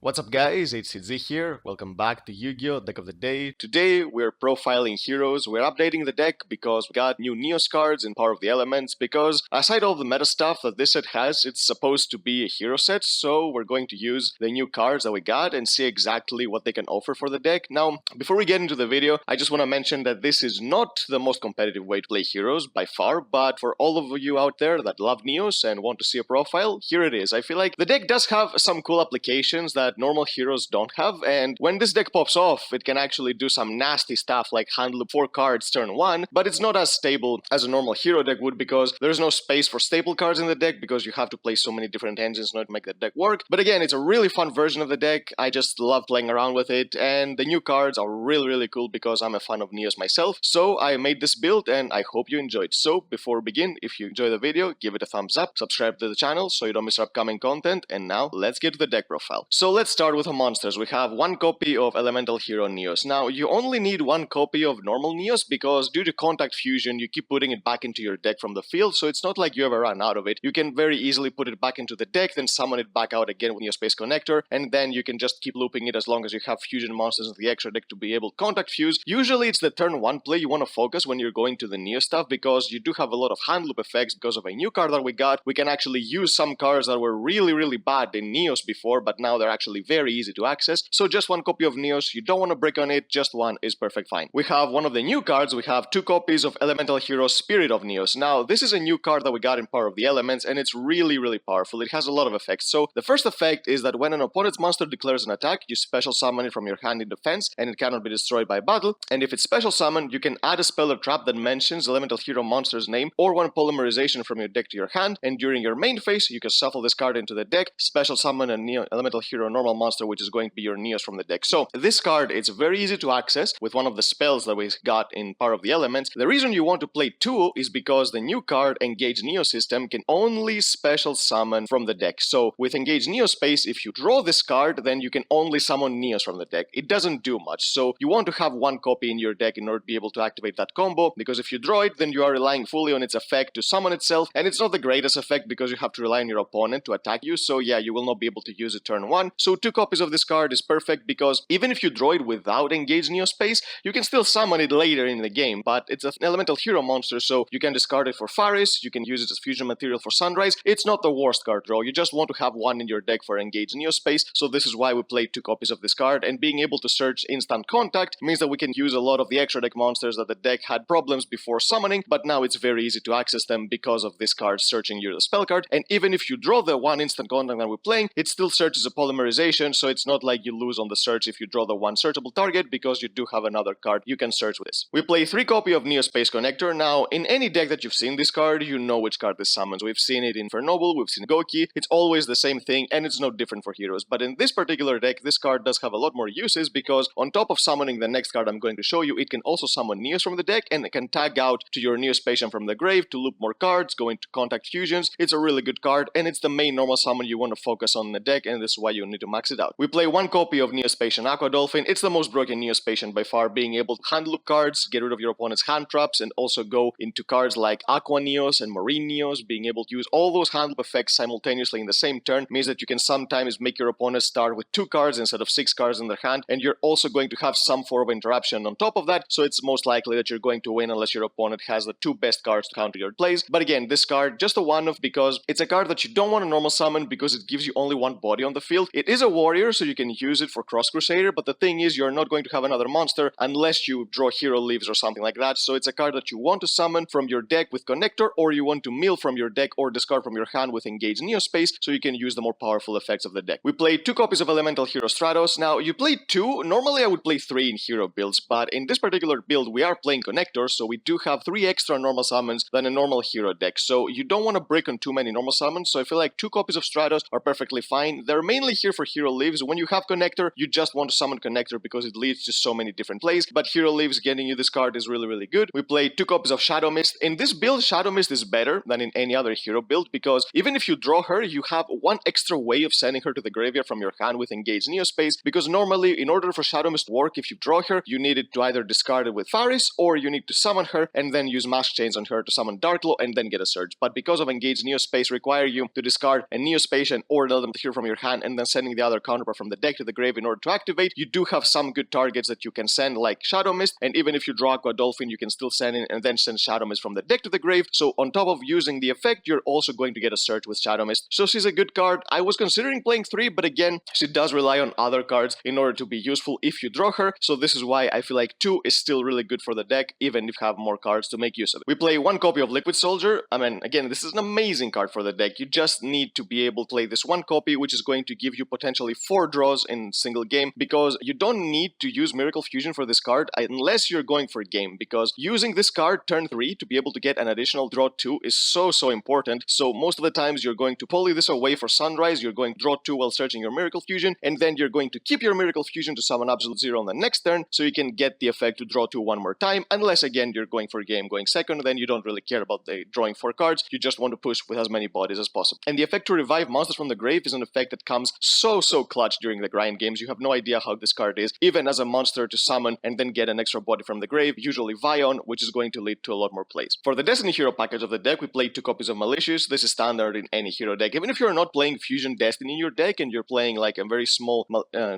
What's up guys, it's Idzi here, welcome back to Yu-Gi-Oh! Deck of the Day. Today we're profiling heroes, we're updating the deck because we got new NEOS cards in Power of the Elements, because aside all the meta stuff that this set has, it's supposed to be a hero set, so we're going to use the new cards that we got and see exactly what they can offer for the deck. Now, before we get into the video, I just want to mention that this is not the most competitive way to play heroes by far, but for all of you out there that love NEOS and want to see a profile, here it is. I feel like the deck does have some cool applications that normal heroes don't have, and when this deck pops off, it can actually do some nasty stuff like hand loop 4 cards turn 1, but it's not as stable as a normal hero deck would because there's no space for staple cards in the deck because you have to play so many different engines in order to make the deck work. But again, it's a really fun version of the deck. I just love playing around with it, and the new cards are really cool because I'm a fan of NEOS myself, so I made this build and I hope you enjoyed. So before we begin, if you enjoy the video, give it a thumbs up, subscribe to the channel so you don't miss our upcoming content, and now let's get to the deck profile. So let's start with the monsters. We have one copy of Elemental Hero NEOS. Now, you only need one copy of normal NEOS because due to contact fusion, you keep putting it back into your deck from the field, so it's not like you ever run out of it. You can very easily put it back into the deck, then summon it back out again with your Space Connector, and then you can just keep looping it as long as you have fusion monsters in the extra deck to be able to contact fuse. Usually it's the turn 1 play you want to focus when you're going to the NEOS stuff because you do have a lot of hand loop effects because of a new card that we got. We can actually use some cards that were really bad in NEOS before, but now they're actually very easy to access. So just one copy of NEOS, you don't want to brick on it, just one is perfect fine. We have one of the new cards, we have 2 copies of Elemental Hero Spirit of NEOS. Now, this is a new card that we got in Power of the Elements, and it's really powerful. It has a lot of effects. So the first effect is that when an opponent's monster declares an attack, you special summon it from your hand in defense, and it cannot be destroyed by battle. And if it's special summoned, you can add a spell or trap that mentions Elemental Hero monster's name or one polymerization from your deck to your hand, and during your main phase, you can shuffle this card into the deck, special summon a Elemental Hero normal monster, which is going to be your NEOS from the deck. So this card is very easy to access with one of the spells that we got in Power of the Elements. The reason you want to play 2 is because the new card Engage NEOS system can only special summon from the deck. So with Engage NEOS space, if you draw this card, then you can only summon NEOS from the deck. It doesn't do much, so you want to have one copy in your deck in order to be able to activate that combo, because if you draw it, then you are relying fully on its effect to summon itself, and it's not the greatest effect because you have to rely on your opponent to attack you, so yeah, you will not be able to use it turn 1. So 2 copies of this card is perfect because even if you draw it without Engage NEOS space, you can still summon it later in the game, but it's an Elemental Hero monster, so you can discard it for Faris, you can use it as fusion material for Sunrise. It's not the worst card draw, you just want to have one in your deck for Engage NEOS space, so this is why we played 2 copies of this card, and being able to search Instant Contact means that we can use a lot of the extra deck monsters that the deck had problems before summoning, but now it's very easy to access them because of this card searching you the spell card, and even if you draw the one Instant Contact that we're playing, it still searches a polymerization, so it's not like you lose on the search if you draw the one searchable target because you do have another card you can search with this. We play 3 copy of NEOS Space Connector. Now, in any deck that you've seen this card, you know which card this summons. We've seen it in Chernobyl, we've seen Goki, it's always the same thing, and it's no different for heroes. But in this particular deck, this card does have a lot more uses because on top of summoning the next card I'm going to show you, it can also summon NEOS from the deck, and it can tag out to your NEOS patient from the grave to loop more cards, go into contact fusions. It's a really good card, and it's the main normal summon you want to focus on in the deck, and this is why you need to max it out. We play 1 copy of NEOS Patient Aqua Dolphin. It's the most broken NEOS Patient by far, being able to hand loop cards, get rid of your opponent's hand traps, and also go into cards like Aqua NEOS and Marine NEOS. Being able to use all those hand loop effects simultaneously in the same turn means that you can sometimes make your opponent start with 2 cards instead of 6 cards in their hand, and you're also going to have some form of interruption on top of that, so it's most likely that you're going to win unless your opponent has the 2 best cards to counter your plays. But again, this card, just a one-off because it's a card that you don't want to normal summon because it gives you only 1 body on the field. It is a warrior, so you can use it for Cross Crusader, but the thing is you're not going to have another monster unless you draw Hero Leaves or something like that, so it's a card that you want to summon from your deck with Connector, or you want to mill from your deck or discard from your hand with Engage NEOS space, so you can use the more powerful effects of the deck. We played 2 copies of Elemental Hero Stratos. Now, you played 2, normally I would play 3 in hero builds, but in this particular build we are playing Connector, so we do have 3 extra normal summons than a normal hero deck, so you don't want to break on too many normal summons, so I feel like 2 copies of Stratos are perfectly fine. They're mainly here for Hero Leaves. When you have Connector, you just want to summon Connector because it leads to so many different plays, but Hero Leaves getting you this card is really good. We played 2 copies of Shadow Mist. In this build, Shadow Mist is better than in any other hero build because even if you draw her, you have 1 extra way of sending her to the graveyard from your hand with Engage NEOS space, because normally, in order for Shadow Mist to work, if you draw her, you need it to either discard it with Faris, or you need to summon her and then use Mask Chains on her to summon Darklow and then get a Surge. But because of Engage NEOS space require you to discard a NEOS patient or an element hero from your hand and then sending sending the other counterpart from the deck to the grave in order to activate, you do have some good targets that you can send, like Shadow Mist, and even if you draw Aqua Dolphin, you can still send in and then send Shadow Mist from the deck to the grave. So on top of using the effect, you're also going to get a search with Shadow Mist. So she's a good card. I was considering playing 3, but again, she does rely on other cards in order to be useful if you draw her. So this is why I feel like 2 is still really good for the deck, even if you have more cards to make use of it. We play 1 copy of Liquid Soldier. I mean, again, this is an amazing card for the deck. You just need to be able to play this 1 copy, which is going to give you potentially 4 draws in single game, because you don't need to use Miracle Fusion for this card unless you're going for game, because using this card turn 3 to be able to get an additional draw 2 is so important. So most of the times you're going to poly this away for Sunrise, you're going to draw 2 while searching your Miracle Fusion, and then you're going to keep your Miracle Fusion to summon Absolute Zero on the next turn, so you can get the effect to draw 2 one more time, unless again you're going for game, going second, then you don't really care about the drawing 4 cards, you just want to push with as many bodies as possible. And the effect to revive monsters from the grave is an effect that comes so clutch during the grind games. You have no idea how this card is, even as a monster to summon and then get an extra body from the grave, usually Vion, which is going to lead to a lot more plays. For the Destiny Hero package of the deck, we play 2 copies of Malicious. This is standard in any hero deck. Even if you're not playing Fusion Destiny in your deck and you're playing like a very small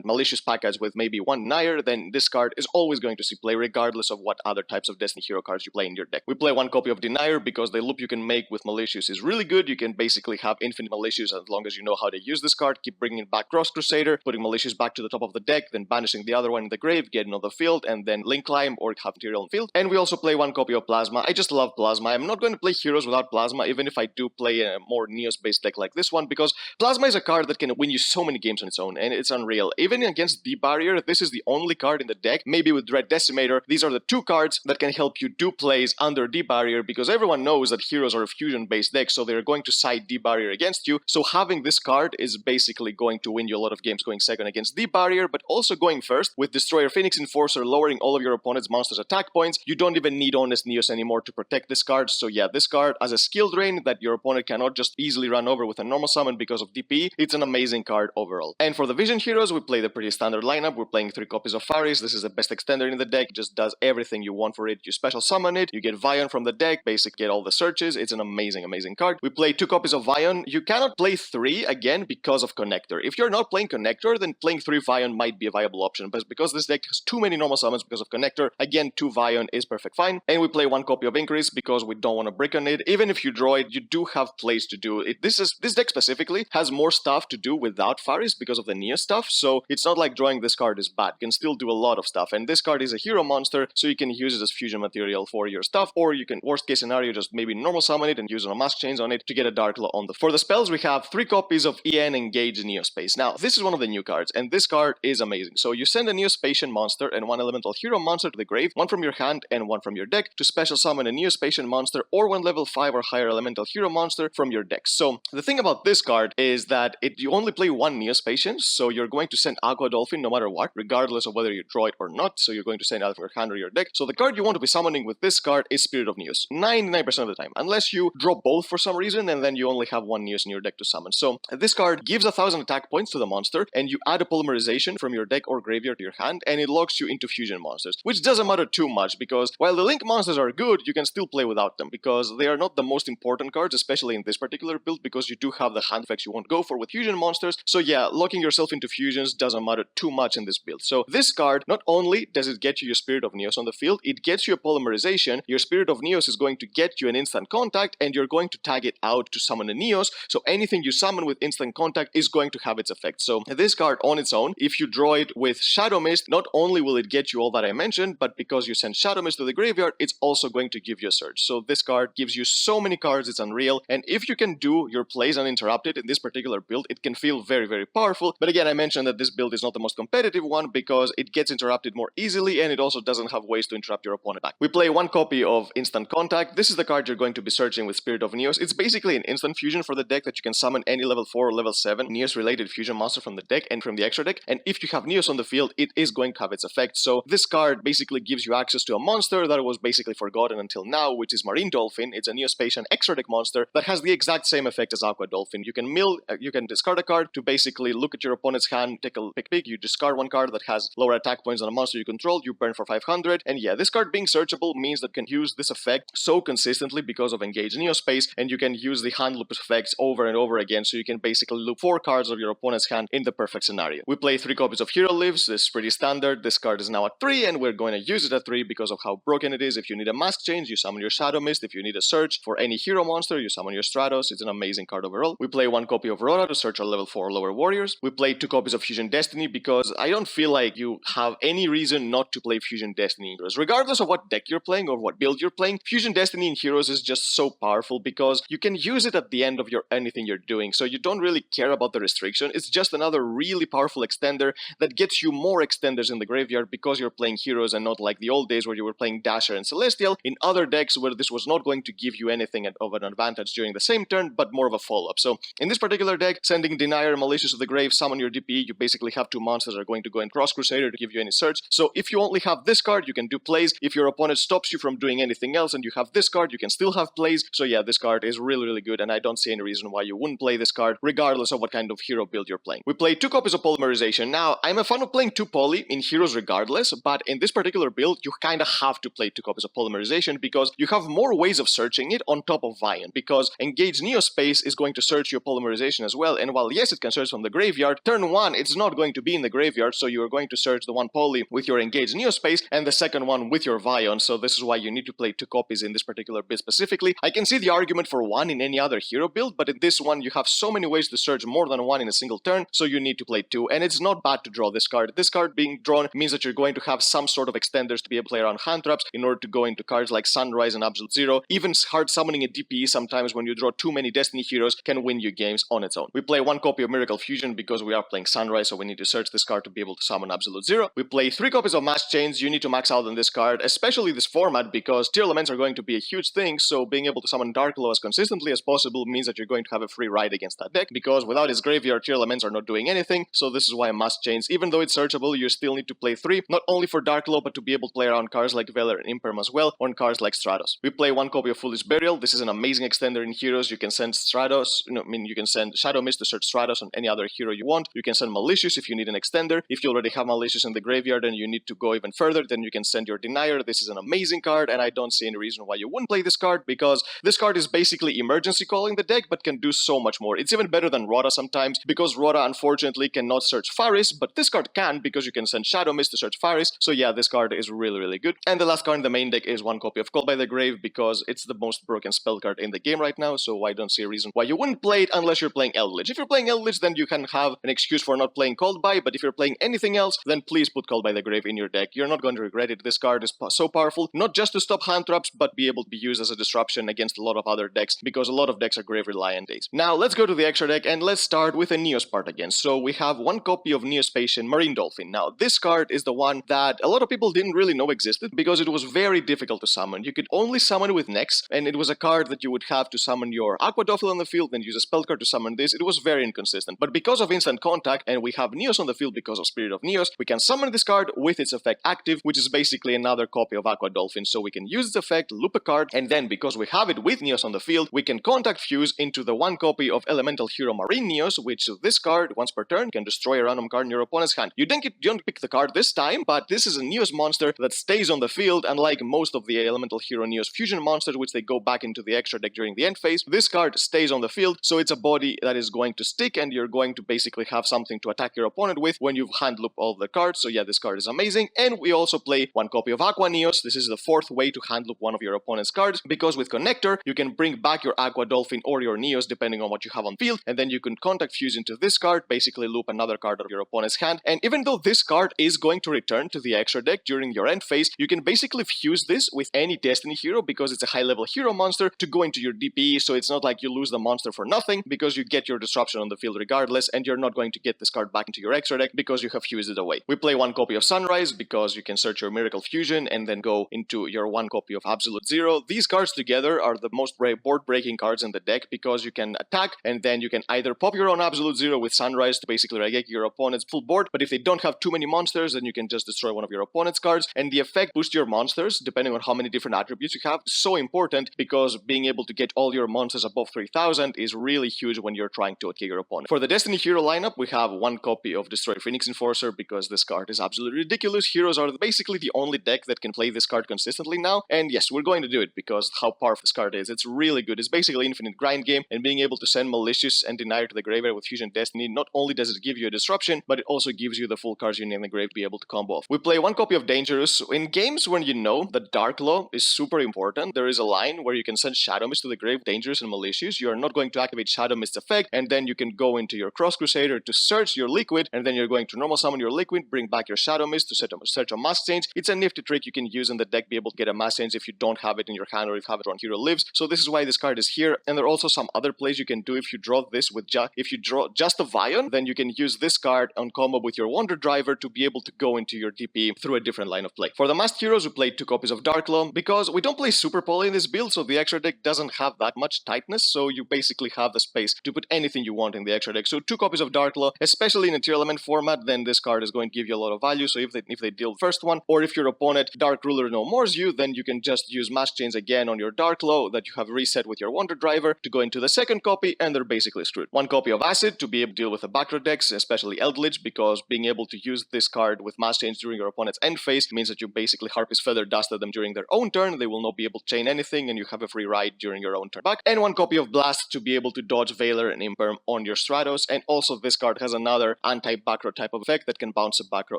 Malicious package with maybe 1 Nair, then this card is always going to see play regardless of what other types of Destiny Hero cards you play in your deck. We play 1 copy of Denier because the loop you can make with Malicious is really good. You can basically have infinite Malicious as long as you know how to use this card, keep bringing it back Cross Crusader, putting Malicious back to the top of the deck, then banishing the other one in the grave, getting on the field, and then Link Climb or have material on field. And we also play 1 copy of Plasma. I just love Plasma. I'm not going to play heroes without Plasma, even if I do play a more NEOS based deck like this one, because Plasma is a card that can win you so many games on its own, and it's unreal. Even against D-Barrier, this is the only card in the deck, maybe with Dread Decimator, these are the 2 cards that can help you do plays under D-Barrier, because everyone knows that heroes are a fusion based deck, so they're going to side D-Barrier against you, so having this card is basically going to win you a lot of games going second against D-Barrier, but also going first with Destroyer Phoenix Enforcer, lowering all of your opponent's monsters' attack points. You don't even need Honest NEOS anymore to protect this card, so yeah, this card as a skill drain that your opponent cannot just easily run over with a normal summon because of DP, it's an amazing card overall. And for the Vision Heroes, we play the pretty standard lineup. We're playing 3 copies of Faris. This is the best extender in the deck, it just does everything you want for it. You special summon it, you get Vion from the deck, basically get all the searches. It's an amazing card. We play 2 copies of Vion. You cannot play 3 again because of Connector. If you're not playing Connector, then playing 3 Vion might be a viable option, but because this deck has too many normal summons because of Connector, again 2 Vion is perfect fine. And we play 1 copy of Increase because we don't want to brick on it. Even if you draw it, you do have plays to do it. This deck specifically has more stuff to do without Faris because of the Neo stuff, so it's not like drawing this card is bad. You can still do a lot of stuff, and this card is a hero monster, so you can use it as fusion material for your stuff, or you can, worst case scenario, just maybe normal summon it and use a mask chains on it to get a Dark Law on the. For the spells, we have 3 copies of EN Engage Neospace. Now, this is one of the new cards, and this card is amazing. So you send a Neospatian monster and 1 elemental hero monster to the grave, 1 from your hand and 1 from your deck, to special summon a Neospatian monster or 1 level 5 or higher elemental hero monster from your deck. So the thing about this card is that you only play 1 Neospatian, so you're going to send Aqua Dolphin no matter what, regardless of whether you draw it or not, so you're going to send out from your hand or your deck. So the card you want to be summoning with this card is Spirit of Neos, 99% of the time, unless you draw both for some reason and then you only have 1 Neos in your deck to summon. So this card gives 1000 attack points to the monster, and you add a polymerization from your deck or graveyard to your hand, and it locks you into fusion monsters, which doesn't matter too much, because while the Link monsters are good, you can still play without them, because they are not the most important cards, especially in this particular build, because you do have the hand effects you won't go for with fusion monsters. So yeah, locking yourself into fusions doesn't matter too much in this build. So this card, not only does it get you your Spirit of Neos on the field, it gets you a polymerization. Your Spirit of Neos is going to get you an instant contact, and you're going to tag it out to summon a Neos, so anything you summon with instant contact is going to have its effect. So this card on its own, if you draw it with Shadow Mist, not only will it get you all that I mentioned, but because you send Shadow Mist to the graveyard, it's also going to give you a surge. So this card gives you so many cards, it's unreal, and if you can do your plays uninterrupted in this particular build, it can feel very powerful. But again, I mentioned that this build is not the most competitive one because it gets interrupted more easily, and it also doesn't have ways to interrupt your opponent back. We play 1 copy of Instant Contact. This is the card you're going to be searching with Spirit of Neos. It's basically an instant fusion for the deck that you can summon any level 4 or level 7 Neos related fusion monster from the deck and from the extra deck, and if you have Neos on the field, it is going to have its effect. So this card basically gives you access to a monster that was basically forgotten until now, which is Marine Dolphin. It's a Neospatian extra deck monster that has the exact same effect as Aqua Dolphin. You can mill, you can discard a card to basically look at your opponent's hand, take a pick, you discard 1 card that has lower attack points than a monster you control, you burn for 500, and yeah, this card being searchable means that you can use this effect so consistently because of Engage Neospace, and you can use the hand loop effects over and over again, so you can basically loop 4 cards of your opponent opponent's hand in the perfect scenario. We play 3 copies of Hero Lives. This is pretty standard. This card is now at 3 and we're going to use it at 3 because of how broken it is. If you need a mask change, you summon your Shadow Mist. If you need a search for any hero monster, you summon your Stratos. It's an amazing card overall. We play 1 copy of Rora to search our level 4 lower warriors. We play 2 copies of Fusion Destiny because I don't feel like you have any reason not to play Fusion Destiny in Heroes. Regardless of what deck you're playing or what build you're playing, Fusion Destiny in Heroes is just so powerful because you can use it at the end of anything you're doing, so you don't really care about the restriction. It's just another really powerful extender that gets you more extenders in the graveyard because you're playing Heroes and not like the old days where you were playing Dasher and Celestial in other decks where this was not going to give you anything of an advantage during the same turn, but more of a follow-up. So in this particular deck, sending Denier, Malicious to the grave, summon your DPE, you basically have 2 monsters that are going to go in Cross Crusader to give you any search. So if you only have this card, you can do plays. If your opponent stops you from doing anything else and you have this card, you can still have plays. So yeah, this card is really good and I don't see any reason why you wouldn't play this card regardless of what kind of hero build you're playing. We play 2 copies of Polymerization. Now, I'm a fan of playing 2 poly in Heroes regardless, but in this particular build, you kind of have to play 2 copies of Polymerization because you have more ways of searching it on top of Vion, because Engage NEOS Space is going to search your Polymerization as well, and while yes, it can search from the graveyard, turn 1, it's not going to be in the graveyard, so you are going to search the 1 poly with your Engage NEOS Space, and the second one with your Vion, so this is why you need to play 2 copies in this particular build specifically. I can see the argument for 1 in any other hero build, but in this one, you have so many ways to search more than 1 in a single turn, so you need to play 2, and it's not bad to draw this card. This card being drawn means that you're going to have some sort of extenders to be able to play around hand traps in order to go into cards like Sunrise and Absolute Zero. Even hard summoning a DPE sometimes when you draw too many Destiny heroes can win you games on its own. We play 1 copy of Miracle Fusion because we are playing Sunrise, so we need to search this card to be able to summon Absolute Zero. We play 3 copies of Mass Chains. You need to max out on this card, especially this format, because tier elements are going to be a huge thing, so being able to summon Dark Law as consistently as possible means that you're going to have a free ride against that deck, because without its graveyard, tier elements are not doing anything, so this is why Mass Chains, even though it's searchable, you still need to play 3, not only for Dark Law, but to be able to play around cards like Valor and Imperm as well, on cards like Stratos. We play 1 copy of Foolish Burial. This is an amazing extender in Heroes. You can send Stratos, you can send Shadow Mist to search Stratos on any other hero you want. You can send Malicious if you need an extender. If you already have Malicious in the graveyard and you need to go even further, then you can send your Denier. This is an amazing card, and I don't see any reason why you wouldn't play this card, because this card is basically emergency calling the deck, but can do so much more. It's even better than Rhoda sometimes, because Rhoda unfortunately cannot search Faris, but this card can, because you can send Shadow Mist to search Faris. So yeah, this card is really good. And the last card in the main deck is 1 copy of Call by the Grave, because it's the most broken spell card in the game right now, so I don't see a reason why you wouldn't play it unless you're playing Eldritch. If you're playing Eldritch, then you can have an excuse for not playing Called by, but if you're playing anything else, then please put Call by the Grave in your deck. You're not going to regret it. This card is so powerful, not just to stop hand traps, but be able to be used as a disruption against a lot of other decks, because a lot of decks are grave reliant days. Now, let's go to the extra deck, and let's start with a NEOS part again. So we have 1 copy of Neospatian Marine Dolphin. Now, this card is the one that a lot of people didn't really know existed, because it was very difficult to summon. You could only summon it with Nex, and it was a card that you would have to summon your Aqua Dolphin on the field, then use a spell card to summon this. It was very inconsistent. But because of instant contact, and we have NEOS on the field because of Spirit of NEOS, we can summon this card with its effect active, which is basically another copy of Aqua Dolphin. So we can use its effect, loop a card, and then because we have it with NEOS on the field, we can contact fuse into the 1 copy of Elemental Hero Marine NEOS, which this card, once per turn, can destroy a random card in your opponent's hand. You don't pick the card this time, but this is a NEOS monster that stays on the field, unlike most of the Elemental Hero NEOS fusion monsters, which they go back into the extra deck during the end phase. This card stays on the field, so it's a body that is going to stick, and you're going to basically have something to attack your opponent with when you've hand looped all the cards. So yeah, this card is amazing. And we also play 1 copy of Aqua NEOS. This is the 4th way to hand loop one of your opponent's cards, because with Connector, you can bring back your Aqua Dolphin or your NEOS, depending on what you have on field, and then you can contact fuse into this card, basically loop another card of your opponent's hand. And even though this card is going to return to the extra deck during your end phase, you can basically fuse this with any Destiny hero, because it's a high-level hero monster, to go into your DPE, so it's not like you lose the monster for nothing, because you get your disruption on the field regardless, and you're not going to get this card back into your extra deck because you have fused it away. We play 1 copy of Sunrise, because you can search your Miracle Fusion and then go into your 1 copy of Absolute Zero. These cards together are the most board-breaking cards in the deck, because you can attack, and then you can either pop your own Absolute Zero with Sunrise to basically regate your opponent's full board, but if they don't have too many monsters, then you can just destroy one of your opponent's cards, and the effect boosts your monsters, depending on how many different attributes you have. So important, because being able to get all your monsters above 3000 is really huge when you're trying to OTK your opponent. For the Destiny hero lineup, we have 1 copy of Destroy Phoenix Enforcer, because this card is absolutely ridiculous. Heroes are basically the only deck that can play this card consistently now, and yes, we're going to do it because how powerful this card is. It's really good. It's basically infinite grind game, and being able to send Malicious and Denier to the graveyard with Fusion Destiny, not only does it give you a disruption, but it also gives you the full cards you need in the grave to be able to combo off. We play one copy of Dangerous. In games when you know that Dark Law is super important, there is a line where you can send Shadow Mist to the grave, Dangerous and Malicious. You are not going to activate Shadow Mist's effect, and then you can go into your Cross Crusader to search your Liquid, and then you're going to normal summon your Liquid, bring back your Shadow Mist to search a Mask Change. It's a nifty trick you can use in the deck, be able to get a Mask Change if you don't have it in your hand or if you have it on Hero Lives. So this is why this card is here, and there are also some other plays you can do if you draw this with if you draw just a Vion, then you can use this card on combo with your Wonder Driver to be able to go into your DP through a different line of play. For the Masked Heroes, we played 2 copies of Dark Law because we don't play Super Poly in this build, so the extra deck doesn't have that much tightness, so you basically have the space to put anything you want in the extra deck. So 2 copies of Dark Law, especially in a tier element format, then this card is going to give you a lot of value. So if they deal first one, or if your opponent Dark Ruler no mores you, then you can just use Mask Chains again on your Dark Law that you have reset with your Wonder Driver to go into the second copy, and they're basically screwed. 1 copy of Acid to be able to deal with the backdoor decks, especially Eldritch, because being able to use this card with Mask Chains during your opponent's end phase means that you basically Harpy's Feather dusted them during their own turn. They will not be able to chain anything, and you have a free ride during your own turn back. And 1 copy of Blast to be able to dodge Veiler and Imperm on your Stratos, and also this card has another anti-backrow type of effect that can bounce a backrow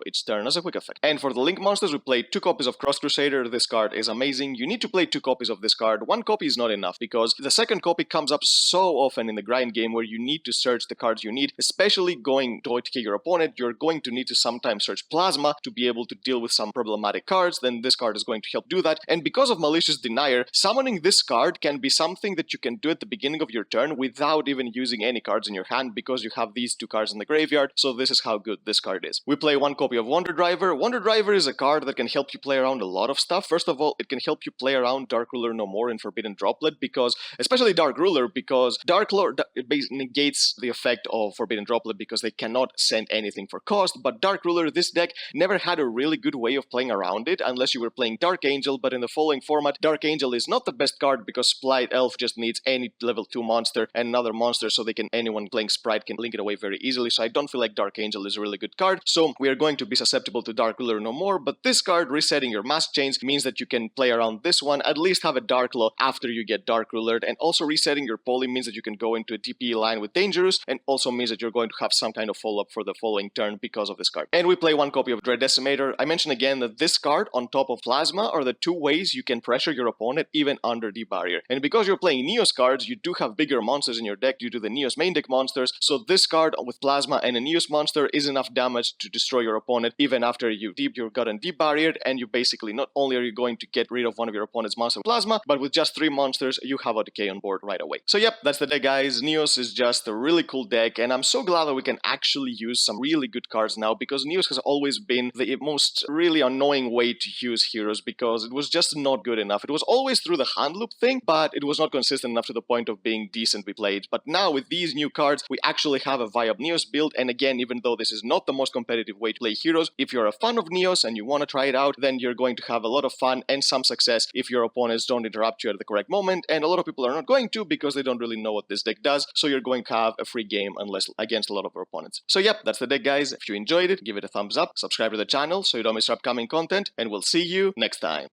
each turn as a quick effect. And for the Link monsters, we played 2 copies of Cross Crusader. This card is amazing. You need to play 2 copies of this card. 1 copy is not enough because the second copy comes up so often in the grind game where you need to search the cards you need, especially going to OTK your opponent. You're going to need to sometimes search Plasma to be able to deal with some problematic cards. Then this card is going to help do that. And because of Malicious Denier, summoning this card can be something that you can do at the beginning of your turn without even using any cards in your hand because you have these 2 cards in the graveyard. So this is how good this card is. We play 1 copy of Wonder Driver. Wonder Driver is a card that can help you play around a lot of stuff. First of all, it can help you play around Dark Ruler no more in Forbidden Droplet because, especially Dark Ruler, because Dark Lord it basically negates the effect of Forbidden Droplet because they cannot send anything for cost. But Dark Ruler, this deck never had a really good way of playing around it unless you were playing Dark Angel. But in the following format, Dark Angel is not the best card because Splight Elf just needs any level 2 monster and another monster, so anyone playing Sprite can link it away very easily. So I don't feel like Dark Angel is a really good card. So we are going to be susceptible to Dark Ruler no more. But this card, resetting your Mask Chains, means that you can play around this one, at least have a Dark Law after you get Dark Rulered, and also resetting your Poly means that you can go into a DP line with Dangerous, and also means that you're going to have some kind of follow-up for the following turn because of this card. And we play 1 copy of Dread Decimator. I mentioned again that this card on top of Plasma are the 2 ways you can pressure your opponent even under the barrier. And because you're playing NEOS cards, you do have bigger monsters in your deck due to the NEOS main deck monsters, so this card with Plasma and a NEOS monster is enough damage to destroy your opponent even after you've gotten debarriered, and you basically not only are you going to get rid of one of your opponent's monsters with Plasma, but with just 3 monsters, you have a decay on board right away. So yep, that's the deck, guys. NEOS is just a really cool deck, and I'm so glad that we can actually use some really good cards now, because NEOS has always been the most really annoying way to use heroes because it was just not good enough. It was always through the hand loop thing, but it was not consistent enough to the point of being decently played. But now with these new cards, we actually have a viable NEOS build, and again, even though this is not the most competitive way to play heroes, if you're a fan of NEOS and you want to try it out, then you're going to have a lot of fun and some success if your opponents don't interrupt you at the correct moment, and a lot of people are not going to because they don't really know what this deck does, so you're going to have a free game unless against a lot of our opponents. So yep, that's the deck, guys. If you enjoyed it, give it a thumbs up, subscribe to the channel so you don't miss our upcoming content, and we'll see you next time.